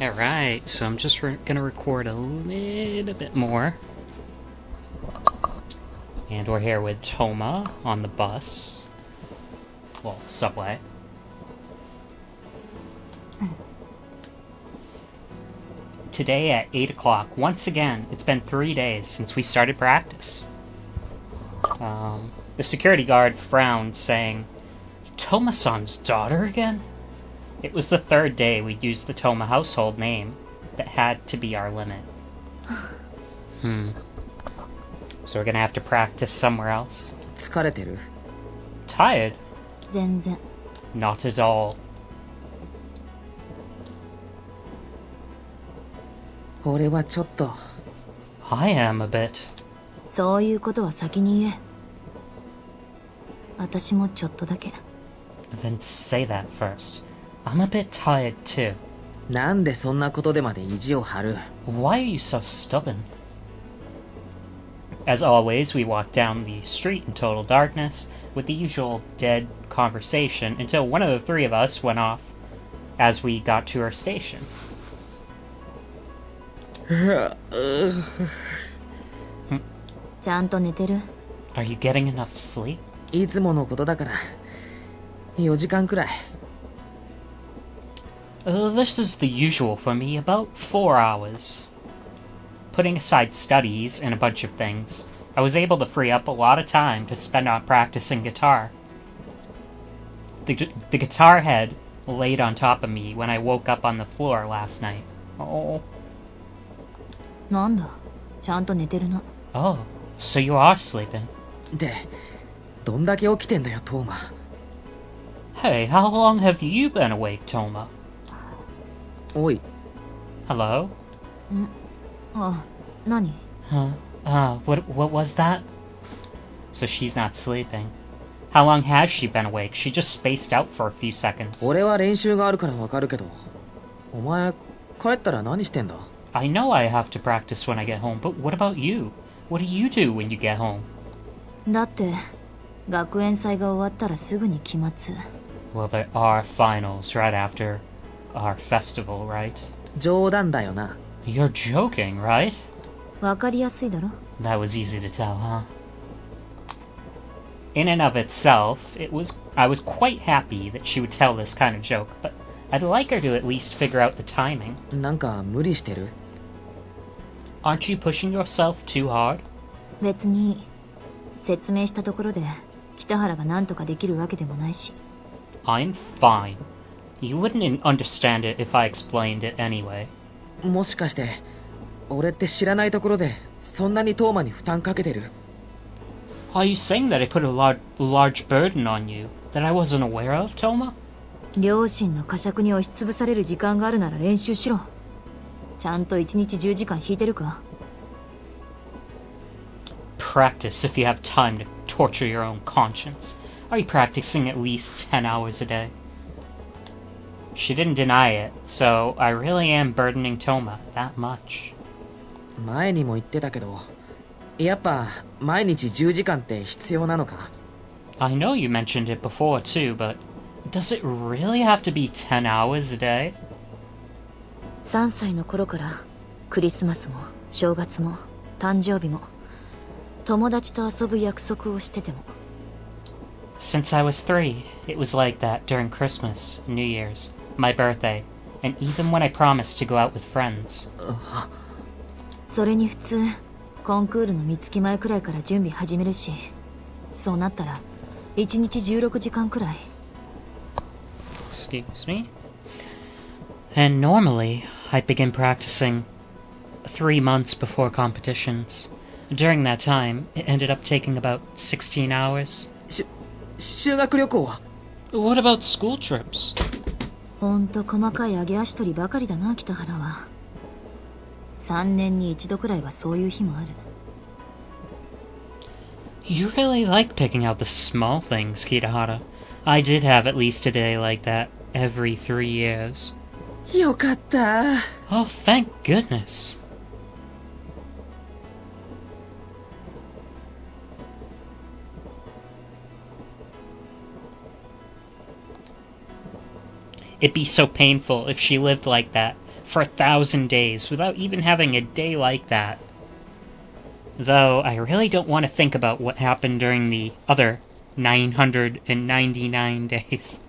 Alright, so I'm just gonna record a little bit more. And we're here with Toma on the bus. Well, subway. Today at 8 o'clock, once again, it's been 3 days since we started practice. The security guard frowned, saying, Toma-san's daughter again? It was the third day we'd used the Toma household name. That had to be our limit. So we're gonna have to practice somewhere else. 疲れてる? Tired? 全然 Not at all. 俺はちょっと I am a bit. そういうことは先に言え。私もちょっとだけ。 Then say that first. I'm a bit tired too. なんでそんなことでまで意地を張る? Why are you so stubborn? As always, we walked down the street in total darkness, with the usual dead conversation, until one of the three of us went off as we got to our station. ちゃんと寝てる？ Are you getting enough sleep? いつものことだから4時間くらい。 This is the usual for me, about 4 hours. Putting aside studies and a bunch of things, I was able to free up a lot of time to spend on practicing guitar. The guitar head laid on top of me when I woke up on the floor last night. Oh. なんだ、ちゃんと寝てるな。 Oh, so you are sleeping. で、どんだけ起きてんだよ、トーマ。 Hey, how long have you been awake, Toma? おい。 Hello? あ、何？ Huh? What was that? So she's not sleeping. How long has she been awake? She just spaced out for a few seconds. 俺は練習があるからわかるけど、お前帰ったら何してんだ? I know I have to practice when I get home, but what about you? What do you do when you get home? だって学園祭が終わったらすぐに期末。 Well, there are finals right after our festival, right? 冗談だよな。 You're joking, right? わかりやすいだろ。 That was easy to tell, huh? In and of itself, I was quite happy that she would tell this kind of joke, but I'd like her to at least figure out the timing. なんか無理してる? Aren't you pushing yourself too hard? 別に説明したところで北原が何とかできるわけでもないし。 I'm fine. You wouldn't understand it if I explained it anyway. もしかして俺って知らないところでそんなにトーマに負担かけてる? Are you saying that I put a large burden on you that I wasn't aware of, Toma? 両親の呵責に押しつぶされる時間があるなら練習しろ。ちゃんと1日10時間弾いてるか? Practice if you have time to torture your own conscience. Are you practicing at least 10 hours a day? She didn't deny it, so I really am burdening Toma that much. 前にも言ってたけど、やっぱ毎日10時間って必要なのか? I know you mentioned it before too, but does it really have to be 10 hours a day? 3歳の頃からクリスマスも正月も誕生日も友達と遊ぶ約束をしてても。 Since I was 3, it was like that during Christmas, New Year's, my birthday, and even when I promised to go out with friends. それに普通コンクールの三月前くらいから準備始めるし、そうなったら1日16時間くらい。 Excuse me? And normally, I'd begin practicing 3 months before competitions. During that time, it ended up taking about 16 hours. 修学旅行は? What about school trips? ほんと細かい上げ足取りばかりだな、北原は。3年に1度くらいはそういう日もある。 You really like picking out the small things, Kitahara. I did have at least a day like that every 3 years. よかった. Oh, thank goodness. It'd be so painful if she lived like that for 1,000 days without even having a day like that. Though I really don't want to think about what happened during the other 999 days.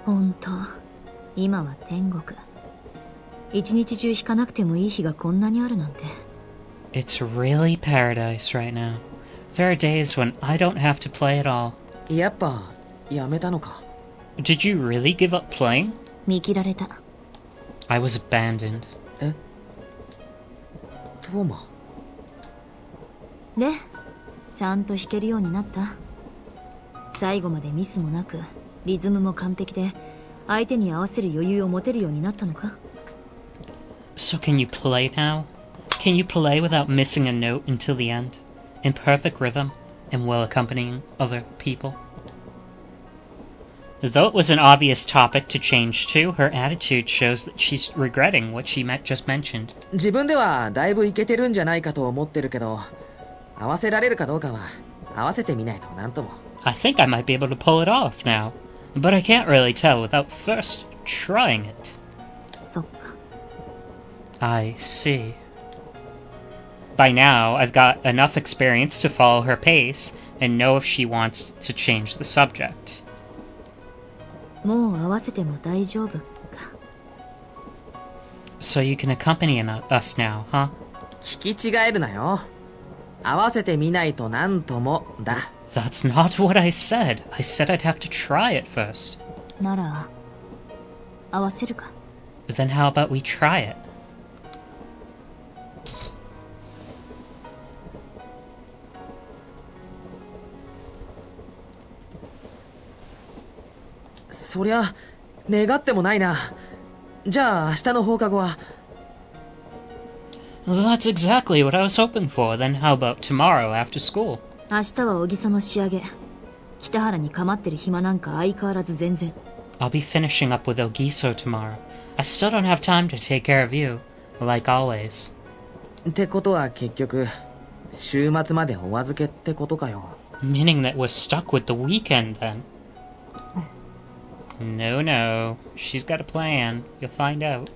本当、今は天国。一日中弾かなくてもいい日がこんなにあるなんて。It's really paradise right now. There are days when I don't have to play at all. やっぱやめたのか。 Did you really give up playing? 見切られた。I was abandoned. え、トーマ。で、ちゃんと弾けるようになった。最後までミスもなく、リズムも完璧で、相手に合わせる余裕を持てるようになったのか？ So can you play now? Can you play without missing a note until the end? In perfect rhythm and while accompanying other people? Though it was an obvious topic to change to, her attitude shows that she's regretting what she just mentioned. 自分ではだいぶいけてるんじゃないかと思ってるけど、合わせられるかどうかは合わせてみないとなんとも。I think I might be able to pull it off now, but I can't really tell without first trying it. そっか。I see. By now, I've got enough experience to follow her pace and know if she wants to change the subject. もう合わせても大丈夫か。So you can accompany us now, huh? 聞き違えるなよ。合わせてみないとなんともだ。That's not what I said. I said I'd have to try it first. なら、合わせるか。Then how about we try it? そりゃ願ってもないな。じゃあ明日の放課後は。That's exactly what I was hoping for. Then how about tomorrow after school? 明日は小木曽の仕上げ。北原に構ってる暇なんか相変わらず全然。I'll be finishing up with Ogiso tomorrow. I still don't have time to take care of you, like always. ってことは結局週末までお預けってことかよ。 Meaning that we're stuck with the weekend then. No, she's got a plan. You'll find out.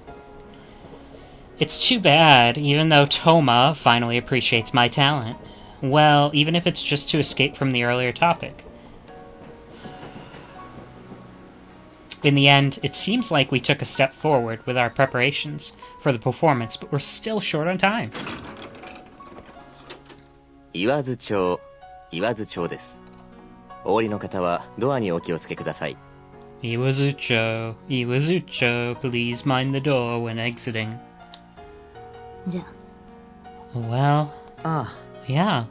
It's too bad, even though Toma finally appreciates my talent. Well, even if it's just to escape from the earlier topic. In the end, it seems like we took a step forward with our preparations for the performance, but we're still short on time. 言わず町です。お降りの方はドアにお気をつけください。Iwazucho, please mind the door when exiting. じゃあ。 Well, ああ。 yeah.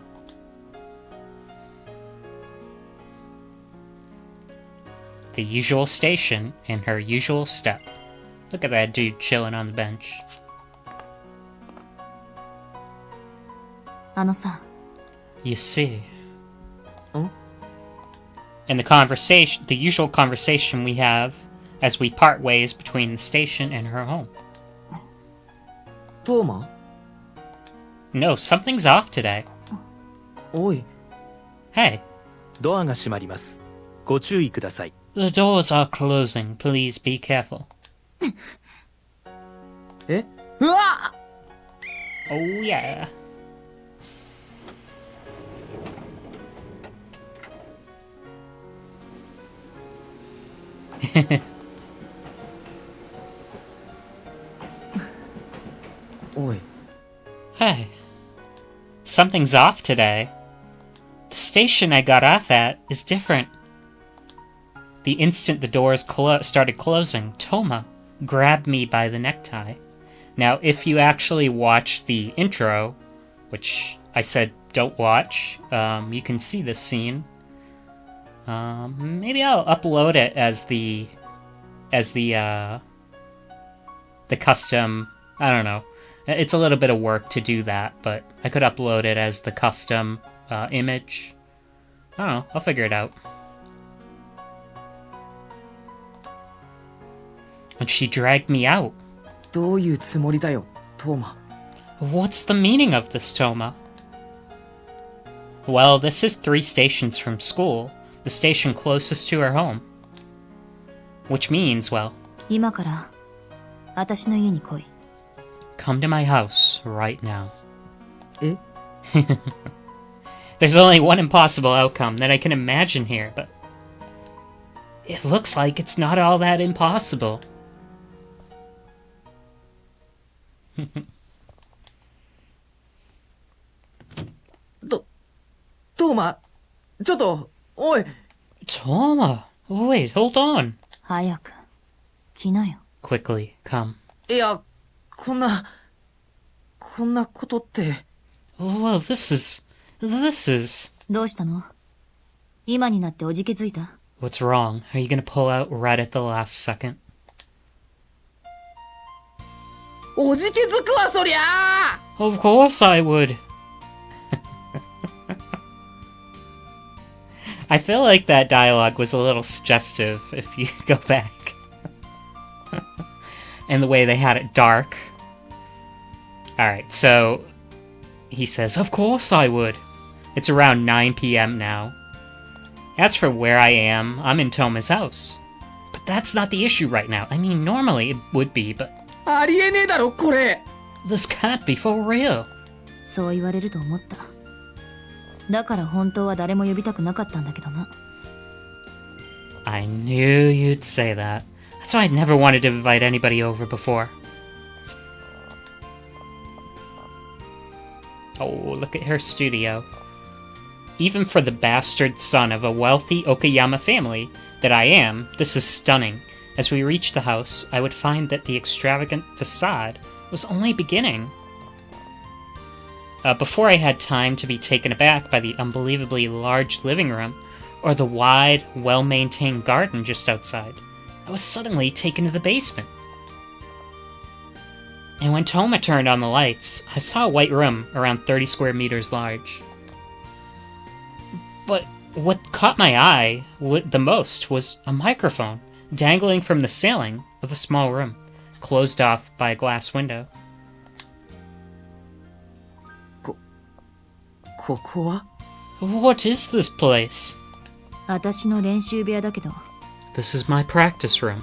The usual station and her usual step. Look at that dude chilling on the bench. あのさ。 You see. Huh? And the usual conversation we have as we part ways between the station and her home. トーマ？ No, something's off today. おい。 Hey. ドアが閉まります。ご注意ください。The doors are closing. Please be careful. え？うわ！ Oh yeah.おい。 Hey. Something's off today. The station I got off at is different. The instant the doors started closing, Toma grabbed me by the necktie. Now, if you actually watch the intro, which I said don't watch, you can see this scene. Maybe I'll upload it as the custom. I don't know. It's a little bit of work to do that, but I could upload it as the custom image. I don't know. I'll figure it out. And she dragged me out. どういうつもりだよ、トーマ。 What's the meaning of this, Toma? Well, this is 3 stations from school, the station closest to her home. Which means, well, 今から私の家に来い。 come to my house right now. え There's only one impossible outcome that I can imagine here, but it looks like it's not all that impossible. トーマ、ちょっと、おい。 Toma! Wait, hold on. 早く来なよ。 Quickly, come. いや、こんなことって。Well, this is... どうしたの？今になっておじけづいた？ What's wrong? Are you gonna pull out right at the last second? おじけづくわ、そりゃあ Of course I would. I feel like that dialogue was a little suggestive if you go back. And the way they had it dark. Alright, so he says, of course I would. It's around 9 p.m. now. As for where I am, I'm in Toma's house. But that's not the issue right now. I mean, normally it would be, but ありえねえだろ、これ。 this can't be for real. そう言われると思った。だから本当は誰も呼びたくなかったんだけどな。 I knew you'd say that. That's why I never wanted to invite anybody over before. Oh, look at her studio. Even for the bastard son of a wealthy Okayama family that I am, this is stunning. As we reached the house, I would find that the extravagant facade was only beginning. Before I had time to be taken aback by the unbelievably large living room, or the wide, well-maintained garden just outside, I was suddenly taken to the basement. And when Toma turned on the lights, I saw a white room around 30 square meters large. But what caught my eye the most was a microphone dangling from the ceiling of a small room, closed off by a glass window. ここは What is this place? 私の練習部屋だけど。 This is my practice room.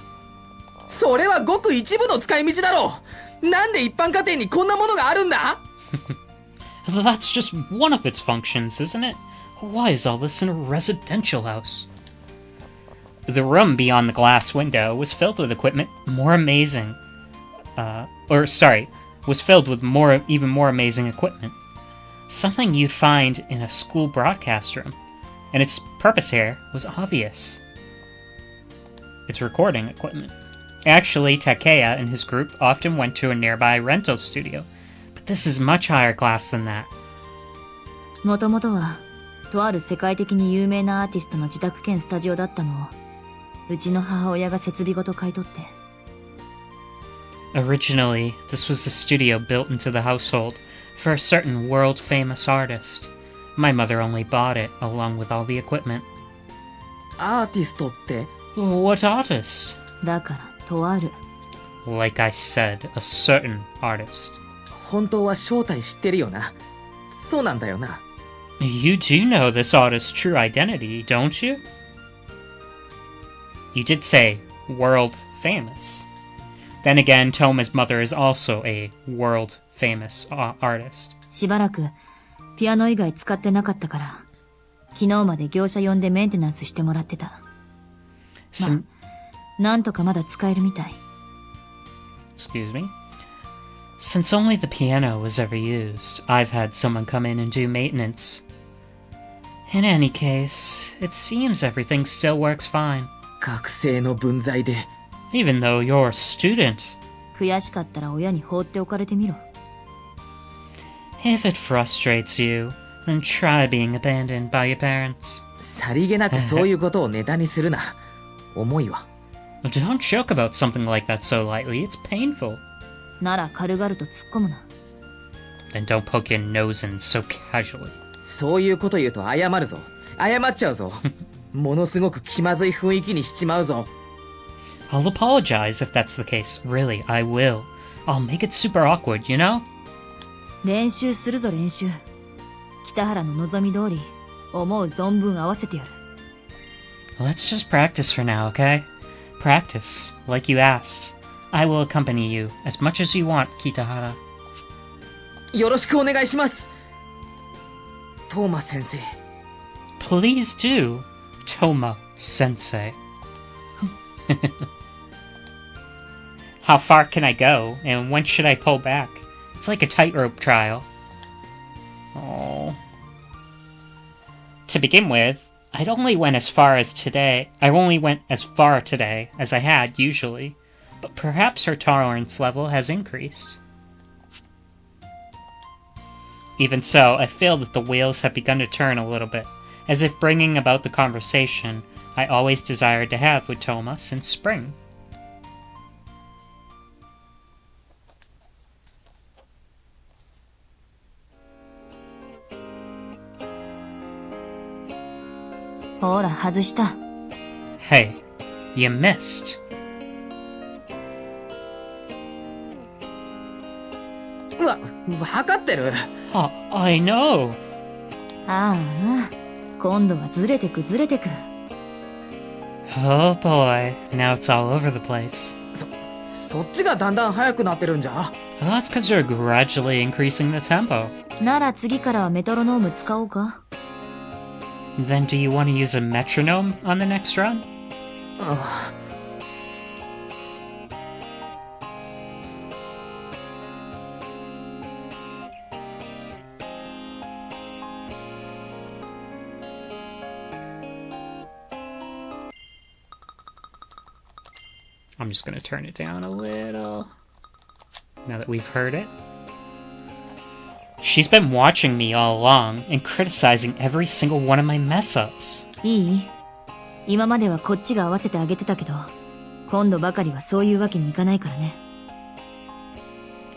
それはごく一部の使い道だろう。なんで一般家庭にこんなものがあるんだ That's just one of its functions, isn't it? Why is all this in a residential house? The room beyond the glass window was filled with equipment more amazing. Was filled with even more amazing equipment. Something you'd find in a school broadcast room. And its purpose here was obvious. It's recording equipment. Actually, Takeya and his group often went to a nearby rental studio, but this is much higher class than that. もともとは、とある世界的に有名なアーティストの自宅兼スタジオだったのを、うちの母親が設備ごと買い取って。Originally, this was a studio built into the household for a certain world-famous artist. My mother only bought it, along with all the equipment. アーティストって What artist? だから、とある。Like I said, a certain artist. 本当は正体知ってるよな。そうなんだよな。You do know this artist's true identity, don't you? You did say world famous. Then again, Toma's mother is also a world famous artist. しばらく、ピアノ以外使ってなかったから、昨日まで業者呼んでメンテナンスしてもらってた。まあ、なんとかまだ使えるみたい。Excuse me? Since only the piano was ever used, I've had someone come in and do maintenance. In any case, it seems everything still works fine. 学生の分際で Even though you're a student. 悔しかったら親に放っておかれてみろ。If it frustrates you, then try being abandoned by your parents. さりげなくそういうことをネタにするな。重いわ。Don't joke about something like that so lightly, it's painful. なら軽々と突っ込むな。Then don't poke your nose in so casually. そういうこと言うと謝るぞ。謝っちゃうぞ。ものすごく気まずい雰囲気にしちまうぞ。I'll apologize if that's the case. Really, I will. I'll make it super awkward, you know? 練習するぞ練習。北原の望み通り、思う存分合わせてやる。Let's just practice for now, okay? practice, like you asked. I will accompany you as much as you want, Kitahara. よろしくお願いします。トーマ先生。Please do, Toma Sensei. How far can I go, and when should I pull back? It's like a tightrope trial. Oh. To begin with, I only went as far today as I had usually, but perhaps her tolerance level has increased. Even so, I feel that the wheels have begun to turn a little bit, as if bringing about the conversation I always desired to have with Toma since spring. Hey, you missed. わかってる。I know. ああ、今度はずれてく。Oh boy, now it's all over the place. そっちがだんだん速くなってるんじゃ。Well, that's because you're gradually increasing the tempo. なら次からはメトロノーム使おうか。Then do you want to use a metronome on the next run? I'm just going to turn it down a little, now that we've heard it. She's been watching me all along and criticizing every single one of my mess-ups. いい？今まではこっちが合わせてあげてたけど、今度ばかりはそういうわけにいかないからね。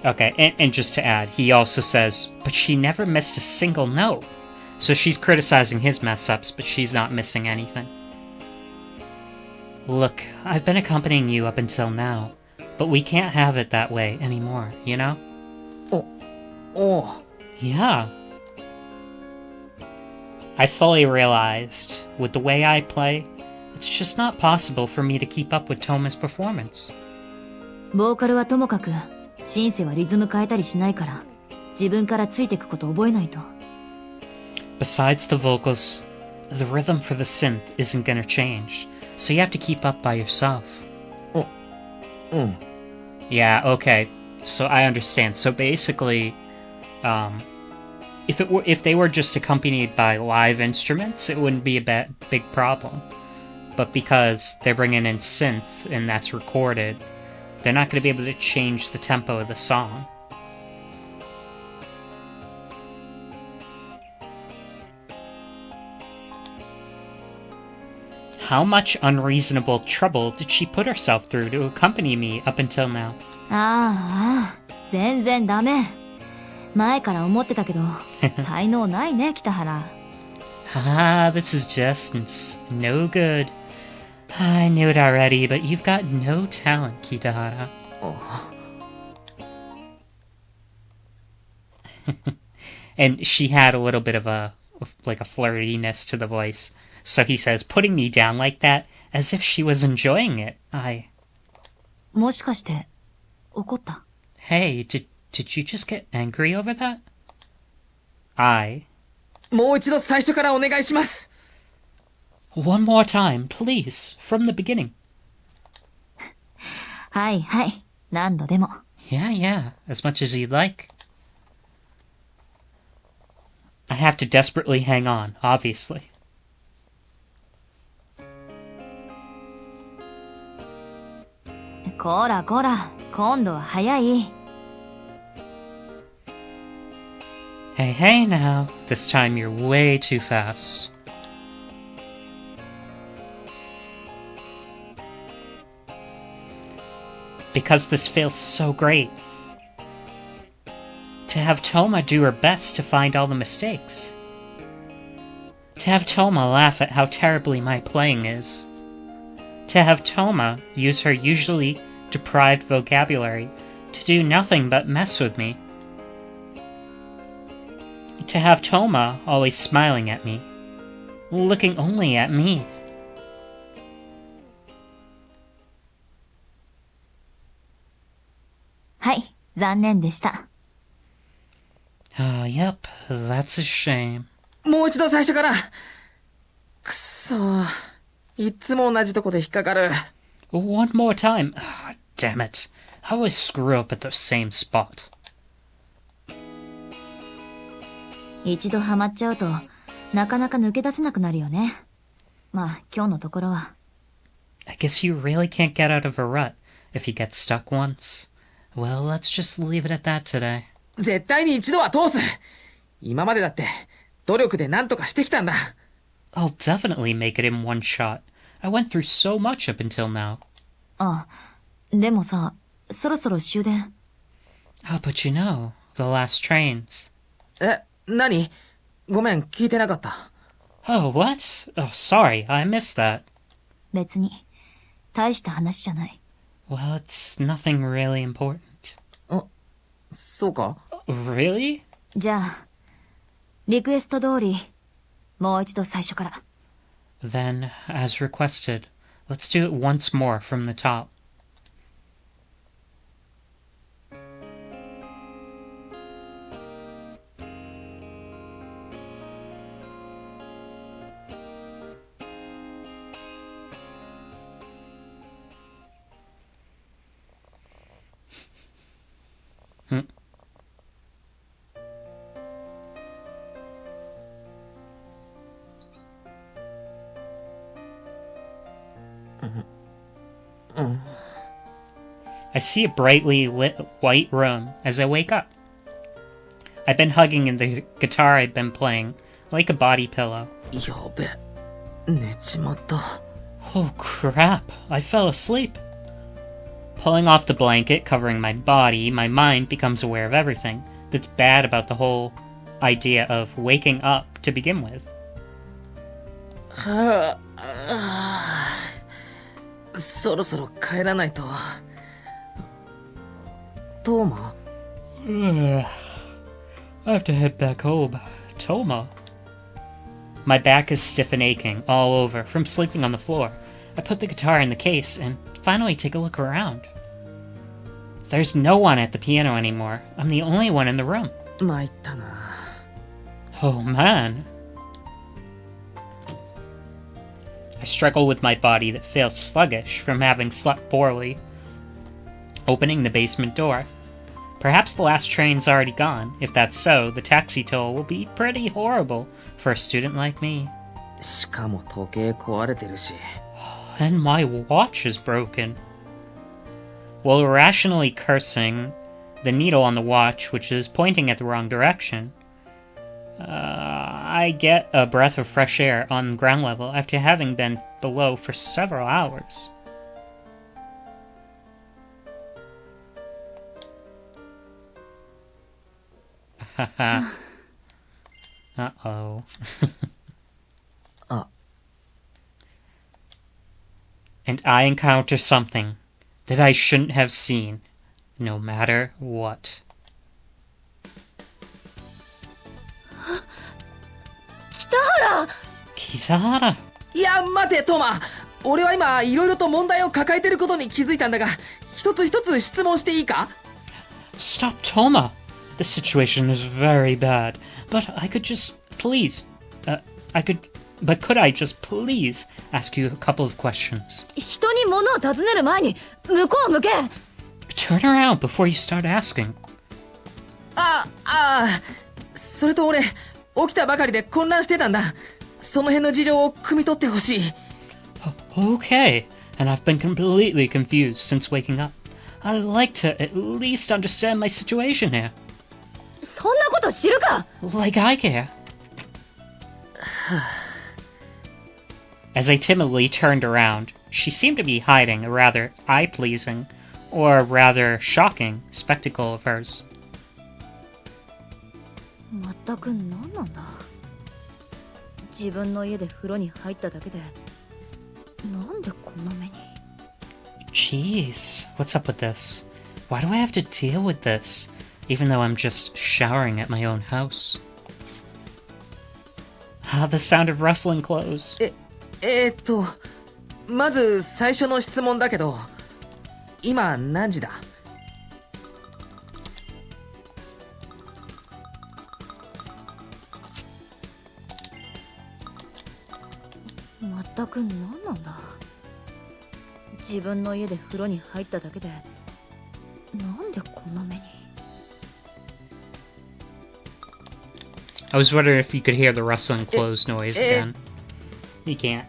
Okay, and just to add, he also says, but she never missed a single note. So she's criticizing his mess-ups, but she's not missing anything. Look, I've been accompanying you up until now, but we can't have it that way anymore, you know? Oh. Yeah. I fully realized, with the way I play, it's just not possible for me to keep up with Toma's performance. ボーカルはともかく、シンセはリズム変えたりしないから、自分からついてくこと覚えないと。Besides the vocals, the rhythm for the synth isn't gonna change, so you have to keep up by yourself. Yeah, okay. So I understand. So basically, if they were just accompanied by live instruments, it wouldn't be a big problem. But because they're bringing in synth and that's recorded, they're not going to be able to change the tempo of the song. How much unreasonable trouble did she put herself through to accompany me up until now? ああ、全然ダメ。前から思ってたけど、才能ないね、北原。Ah, this is just no good. I knew it already, but you've got no talent, Kitahara. And she had a little bit of a flirtiness to the voice. So he says, putting me down like that, as if she was enjoying it. もしかして、怒った？ Hey, did you just get angry over that? もう一度最初からお願いします。One more time, please, from the beginning. はいはい、何度でも。Yeah, as much as you'd like. I have to desperately hang on, obviously. こらこら、今度は早い。Hey now, this time you're way too fast. Because this feels so great. To have Toma do her best to find all the mistakes. To have Toma laugh at how terribly my playing is. To have Toma use her usually deprived vocabulary to do nothing but mess with me. To have Toma always smiling at me, looking only at me. はい、残念でした。Yep, that's a shame. もう一度最初から。くそー。いつも同じとこで引っかかる。One more time. Damn it. I always screw up at the same spot. 一度ハマっちゃうと、なかなか抜け出せなくなるよね。まあ、今日のところは。I guess you really can't get out of a rut if you get stuck once. Well, let's just leave it at that today. 絶対に一度は通す。今までだって、努力で何とかしてきたんだ。I'll definitely make it in one shot. I went through so much up until now. あ、でもさ、そろそろ終電。But you know, the last trains. 何？ごめん、聞いてなかった。Oh, what? Oh, sorry, I missed that. 別に、大した話じゃない。Well, it's nothing really important. そうか？ Really? じゃあ、リクエスト通り、もう一度最初から。Then, as requested, let's do it once more from the top. I see a brightly lit white room as I wake up. I've been hugging in the guitar I've been playing, like a body pillow. やべ、寝ちまった。Oh crap, I fell asleep. Pulling off the blanket covering my body, my mind becomes aware of everything that's bad about the whole idea of waking up to begin with. そろそろ帰らないと。トーマ？ I have to head back home. Toma. My back is stiff and aching all over from sleeping on the floor. I put the guitar in the case and finally take a look around. There's no one at the piano anymore. I'm the only one in the room. 参ったな。Oh man. I struggle with my body that feels sluggish from having slept poorly. Opening the basement door. Perhaps the last train's already gone. If that's so, the taxi toll will be pretty horrible for a student like me. しかも時計壊れてるし。And my watch is broken. While irrationally cursing the needle on the watch, which is pointing at the wrong direction, I get a breath of fresh air on ground level after having been below for several hours. Haha. Uh-oh. And I encounter something that I shouldn't have seen, no matter what. 北原！いや、待て、トーマ。俺は今、いろいろと問題を抱えてることに気づいたんだが、一つ一つ質問していいか？ Stop, Toma! The situation is very bad, but I could just please... But could I just please ask you a couple of questions? 人に物を尋ねる前に、向こう向け！ Turn around before you start asking. それと俺、起きたばかりで混乱してたんだ。その辺の事情を汲み取ってほしい。Okay, and I've been completely confused since waking up. I'd like to at least understand my situation here. そんなこと知るか！ Like I care. As I timidly turned around, she seemed to be hiding a rather eye-pleasing, or rather shocking, spectacle of hers. まったく何なんだ。自分の家で風呂に入っただけで、なんでこんな目に。Jeez, what's up with this? Why do I have to deal with this, even though I'm just showering at my own house? The sound of rustling clothes. まず最初の質問だけど、今何時だ？ったく何なんだ。自分の家で風呂に入っただけでなんでこんな目に。 I was wondering if you could hear the rustling clothes noise again. You can't.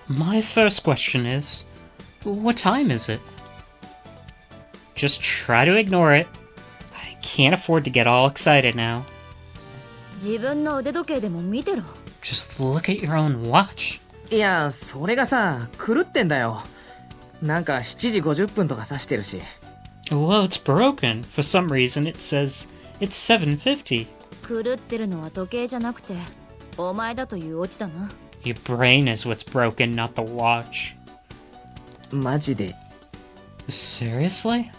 My first question is, what time is it? Just try to ignore it. I can't afford to get all excited now. 自分の腕時計でも見てろ。 Just look at your own watch. いや、それがさ、狂ってんだよ。なんか7時50分とか指してるし。Well, it's broken. For some reason it says it's 7:50. 狂ってるのは時計じゃなくてお前だというオチだな。 Your brain is what's broken, not the watch. マジで。 Seriously?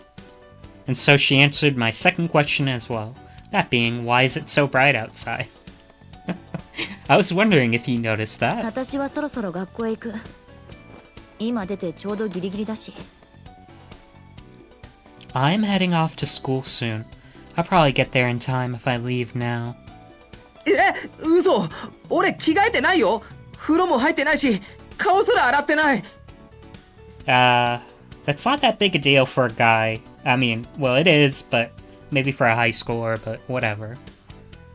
And so she answered my second question as well. That being, why is it so bright outside? I was wondering if you noticed that. 私はそろそろ学校へ行く。今出てちょうどギリギリだし。 I'm heading off to school soon. I'll probably get there in time if I leave now. 嘘！俺着替えてないよ！風呂も入ってないし、顔すら洗ってない！ That's not that big a deal for a guy. I mean, well, it is, but maybe for a high schooler, but whatever.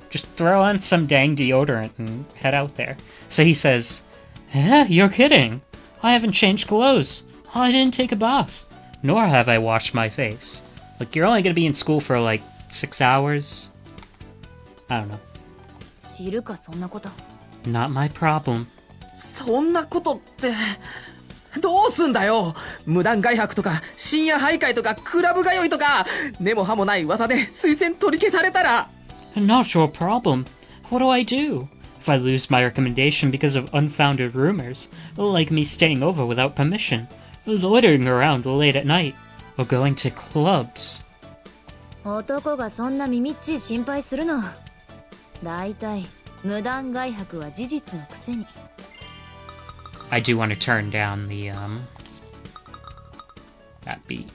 Just throw on some dang deodorant and head out there. So he says, you're kidding. I haven't changed clothes. I didn't take a bath. Nor have I washed my face. Like, you're only gonna be in school for like 6 hours? I don't know. 知るかそんなこと。 Not my problem. そんなことって、どうすんだよ！無断外泊とか、深夜徘徊とか、クラブ通いとか、根も葉もない噂で推薦取り消されたら！ Not your problem. What do I do? If I lose my recommendation because of unfounded rumors, like me staying over without permission, loitering around late at night, or going to clubs. 男がそんな耳っちい心配するの。だいたい無断外泊は事実のくせに。 I do want to turn down the, that beat.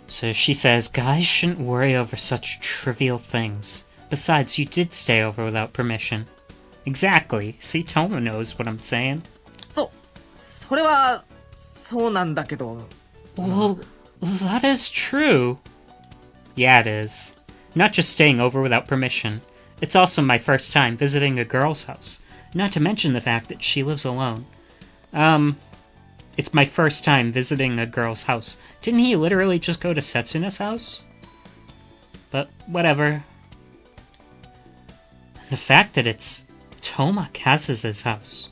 So she says, guys shouldn't worry over such trivial things. Besides, you did stay over without permission. Exactly. See, Toma knows what I'm saying. それは、そうなんだけど。 Well, that is true. Yeah, it is. Not just staying over without permission. It's also my first time visiting a girl's house. Not to mention the fact that she lives alone. It's my first time visiting a girl's house. Didn't he literally just go to Setsuna's house? But whatever. The fact that it's Toma Kazusa's house.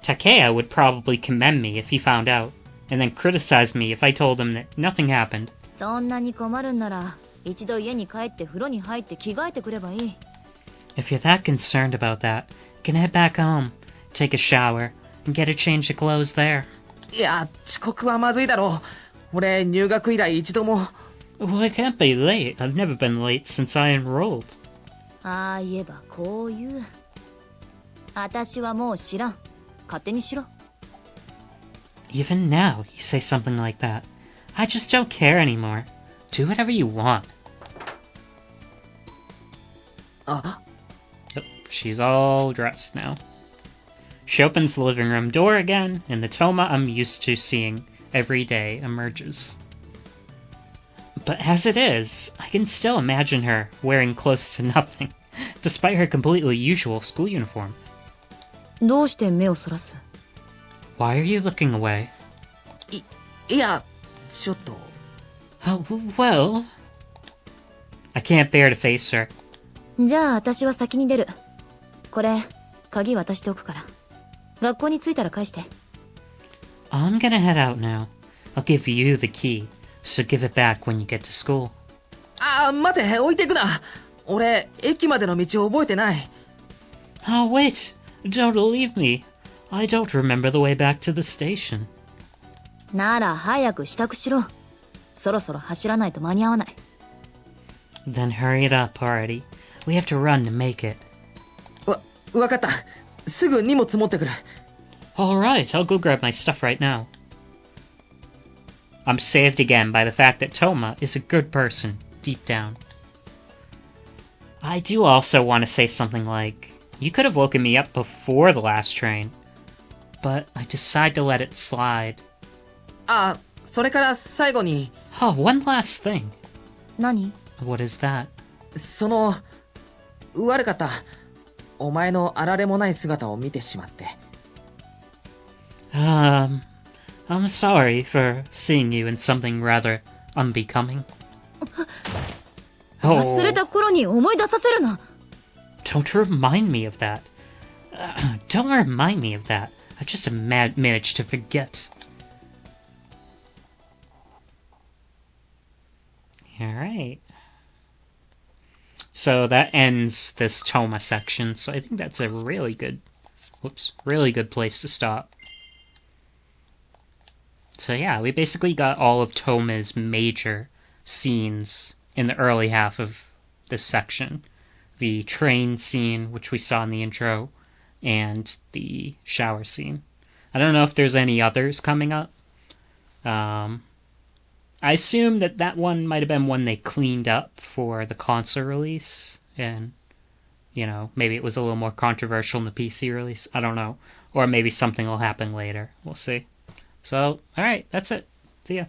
Takeya would probably commend me if he found out, and then criticize me if I told him that nothing happened. そんなに困るんなら一度家に帰って風呂に入って着替えてくればいい。 If you're that concerned about that, you can head back home, take a shower, and get a change of clothes there. いや、遅刻はまずいだろう。俺、入学以来一度も。 Well, I can't be late. I've never been late since I enrolled. ああ言えばこう言う。私はもう知らん。勝手にしろ。 Even now, you say something like that. I just don't care anymore. Do whatever you want. あ、 Yep, she's all dressed now. She opens the living room door again, and the Toma I'm used to seeing every day emerges. But as it is, I can still imagine her wearing close to nothing, despite her completely usual school uniform. どうして目をそらす？ Why are you looking away? いや、ちょっと。 Oh, well... I can't bear to face her. じゃあ私は先に出る。これ鍵渡しておくから。学校に着いたら返して。 I'm gonna head out now. I'll give you the key, so give it back when you get to school. あ、待て、置いていくな。俺、駅までの道を覚えてない。 Oh, wait! Don't leave me. I don't remember the way back to the station. なら早く支度しろ。そろそろ走らないと間に合わない。 Then hurry it up already. We have to run to make it. わかった。すぐ荷物持ってくる。 Alright, I'll go grab my stuff right now. I'm saved again by the fact that Toma is a good person, deep down. I do also want to say something like, you could have woken me up before the last train, but I decided to let it slide. あ、それから最後に、 Oh, one last thing. 何？ What is that? その、悪かった。お前のあられもない姿を見てしまって。I'm sorry for seeing you in something rather unbecoming. 忘れた頃に思い出させるな。 Don't remind me of that. Don't remind me of that. I just managed to forget. Alright. So that ends this Toma section, so I think that's a really good place to stop. So yeah, we basically got all of Toma's major scenes in the early half of this section. The train scene, which we saw in the intro, and the shower scene. I don't know if there's any others coming up. I assume that one might have been one they cleaned up for the console release, and, you know, maybe it was a little more controversial in the PC release. I don't know. Or maybe something will happen later. We'll see. So, alright, that's it. See ya.